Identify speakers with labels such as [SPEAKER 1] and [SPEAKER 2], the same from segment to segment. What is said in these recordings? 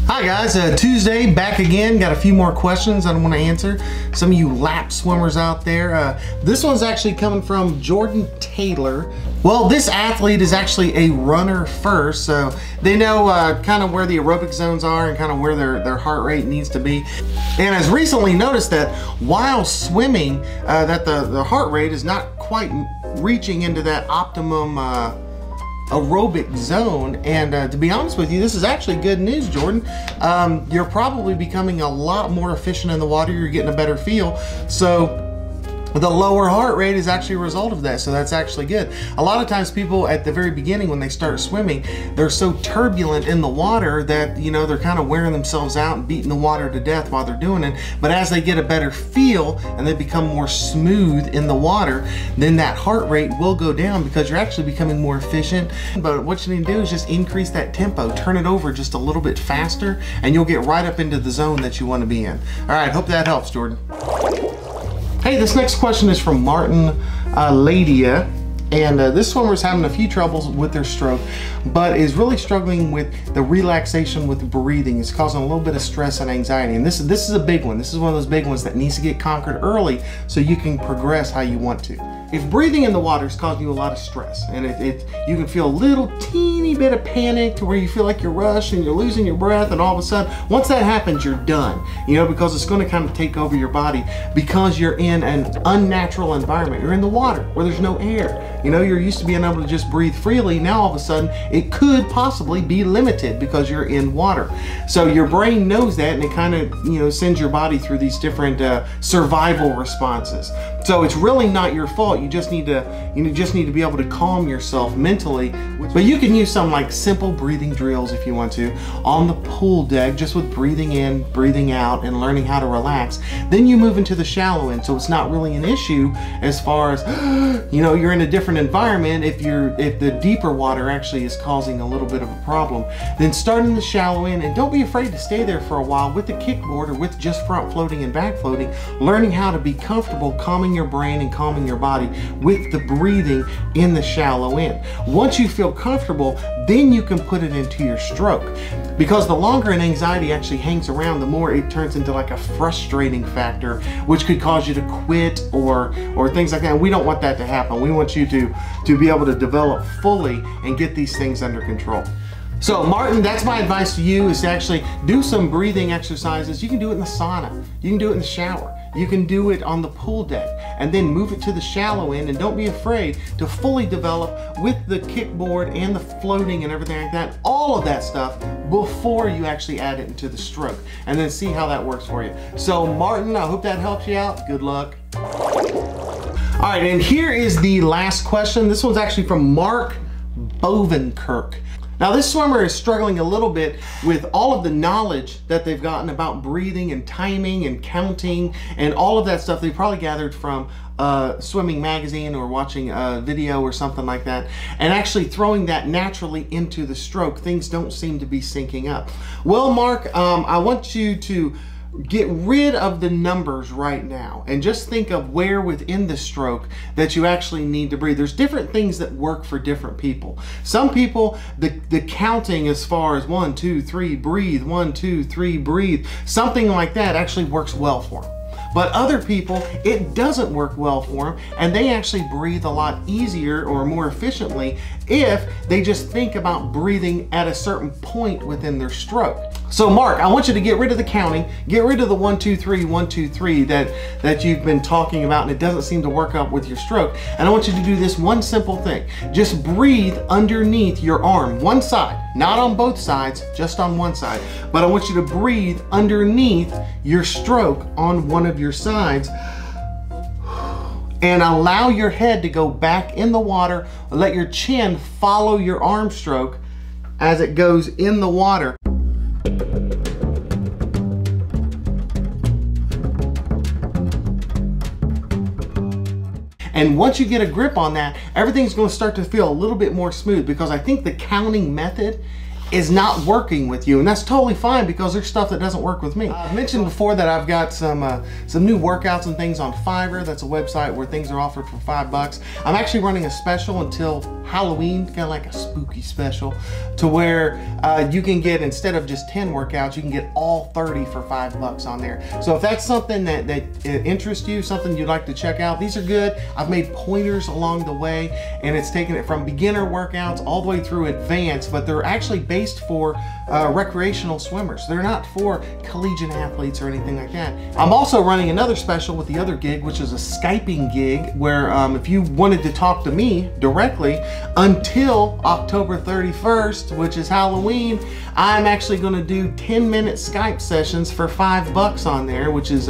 [SPEAKER 1] Hi guys, Tuesday, back again. Got a few more questions I want to answer. Some of you lap swimmers out there. This one's actually coming from Jordan Taylor. Well, this athlete is actually a runner first, so they know kind of where the aerobic zones are and kind of where their heart rate needs to be. And has recently noticed that while swimming, that the heart rate is not quite reaching into that optimum aerobic zone. And to be honest with you, this is actually good news, Jordan. You're probably becoming a lot more efficient in the water. You're getting a better feel. So the lower heart rate is actually a result of that, so that's actually good. A lot of times people at the very beginning when they start swimming, they're so turbulent in the water that, you know, they're kind of wearing themselves out and beating the water to death while they're doing it. But as they get a better feel and they become more smooth in the water, then that heart rate will go down because you're actually becoming more efficient. But what you need to do is just increase that tempo, turn it over just a little bit faster, and you'll get right up into the zone that you want to be in. All right, hope that helps, Jordan. Hey, this next question is from Martin Labia, and this swimmer is having a few troubles with their stroke, but is really struggling with the relaxation with breathing. It's causing a little bit of stress and anxiety, and this is a big one. This is one of those big ones that needs to get conquered early so you can progress how you want to. If breathing in the water is causing you a lot of stress, and you can feel a little teeny bit of panic to where you feel like you're rushed and you're losing your breath, and all of a sudden, once that happens, you're done. You know, because it's going to kind of take over your body because you're in an unnatural environment. You're in the water where there's no air. You know, you're used to being able to just breathe freely. Now all of a sudden, it could possibly be limited because you're in water. So your brain knows that, and it kind of, you know, sends your body through these different survival responses. So it's really not your fault. You just need to be able to calm yourself mentally. But you can use some like simple breathing drills if you want to on the pool deck, just with breathing in, breathing out, and learning how to relax. Then you move into the shallow end, so it's not really an issue as far as, you know, you're in a different environment. If the deeper water actually is causing a little bit of a problem, then start in the shallow end, and don't be afraid to stay there for a while with the kickboard or with just front floating and back floating, learning how to be comfortable calming your brain and calming your body with the breathing in the shallow end. Once you feel comfortable, then you can put it into your stroke. Because the longer an anxiety actually hangs around, the more it turns into like a frustrating factor, which could cause you to quit or things like that. And we don't want that to happen. We want you to be able to develop fully and get these things under control. So Martin, that's my advice to you, is to actually do some breathing exercises. You can do it in the sauna. You can do it in the shower. You can do it on the pool deck, and then move it to the shallow end, and don't be afraid to fully develop with the kickboard and the floating and everything like that, all of that stuff, before you actually add it into the stroke, and then see how that works for you. So Martin, I hope that helps you out. Good luck. All right, and here is the last question. This one's actually from Mark Boven Kirk. Now this swimmer is struggling a little bit with all of the knowledge that they've gotten about breathing and timing and counting and all of that stuff they probably gathered from a swimming magazine or watching a video or something like that, and actually throwing that naturally into the stroke. Things don't seem to be syncing up. Well, Mark, I want you to get rid of the numbers right now and just think of where within the stroke that you actually need to breathe. There's different things that work for different people. Some people, the counting as far as 1, 2, 3, breathe, 1, 2, 3, breathe, something like that actually works well for them. But other people, it doesn't work well for them, and they actually breathe a lot easier or more efficiently if they just think about breathing at a certain point within their stroke. So Mark, I want you to get rid of the counting, get rid of the 1, 2, 3, 1, 2, 3 that you've been talking about, and it doesn't seem to work out with your stroke. And I want you to do this one simple thing. Just breathe underneath your arm, one side, not on both sides, just on one side. But I want you to breathe underneath your stroke on one of your sides, and allow your head to go back in the water. Let your chin follow your arm stroke as it goes in the water. And once you get a grip on that, everything's going to start to feel a little bit more smooth, because I think the counting method is not working with you, and that's totally fine because there's stuff that doesn't work with me. I've mentioned before that I've got some new workouts and things on Fiverr. That's a website where things are offered for $5. I'm actually running a special until Halloween, kind of like a spooky special, to where you can get, instead of just 10 workouts, you can get all 30 for $5 on there. So if that's something that interests you, something you'd like to check out, these are good. I've made pointers along the way, and it's taken it from beginner workouts all the way through advanced, but they're actually based for recreational swimmers. They're not for collegiate athletes or anything like that. I'm also running another special with the other gig, which is a Skyping gig, where if you wanted to talk to me directly until October 31st, which is Halloween, I'm actually going to do 10-minute Skype sessions for $5 on there, which is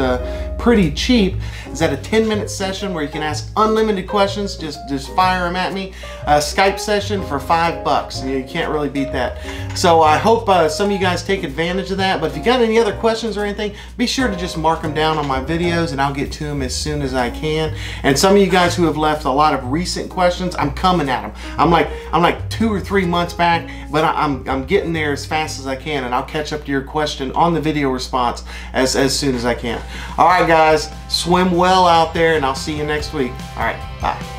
[SPEAKER 1] pretty cheap. Is that a 10-minute session where you can ask unlimited questions, just fire them at me. A Skype session for $5. You can't really beat that. So I hope some of you guys take advantage of that. But if you got any other questions or anything, be sure to just mark them down on my videos and I'll get to them as soon as I can. And some of you guys who have left a lot of recent questions, I'm coming at them. I'm like 2 or 3 months back, but I'm getting there as fast as I can, and I'll catch up to your question on the video response as soon as I can. All right, guys, swim well out there, and I'll see you next week. All right, bye.